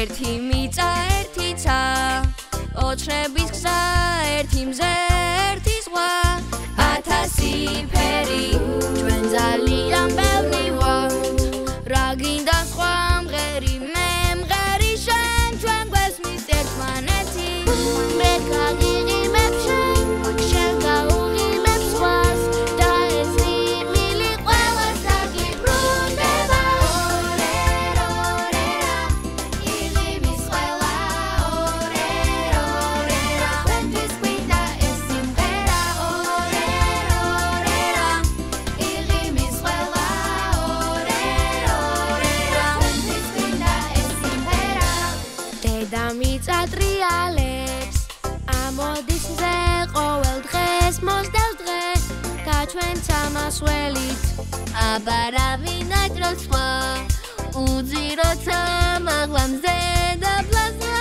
ერთი მიწა ერთი ცა ოჩხების გზა ერთი მზე ერთი ზღვა 1000 ფერი ჩვენ ძალიან ბევრი ვართ რა გინდა სხვა მღერი მე მღერი შენ ჩვენ გვესმის ერთმანეთი მე გაგიღიმებ შენ შენ გაუღიმებ სხვას და ეს რიმილი ყველას დაგიბრუნდება ორერა იღიმის ყველა ორერა ჩვენთვის გვინდა ეს სიმღერა ორერა იღიმის ყველა ორერა ჩვენთვის გვინდა ეს სიმღერა დედამიწა ტრიალებს ამოდის მზე ყოველ დღეს მოსდევს დღე და ჩვენ სამასველით აბარავინ აჭროს სხვა უძიროცა მაღლა მზე და პლაზმა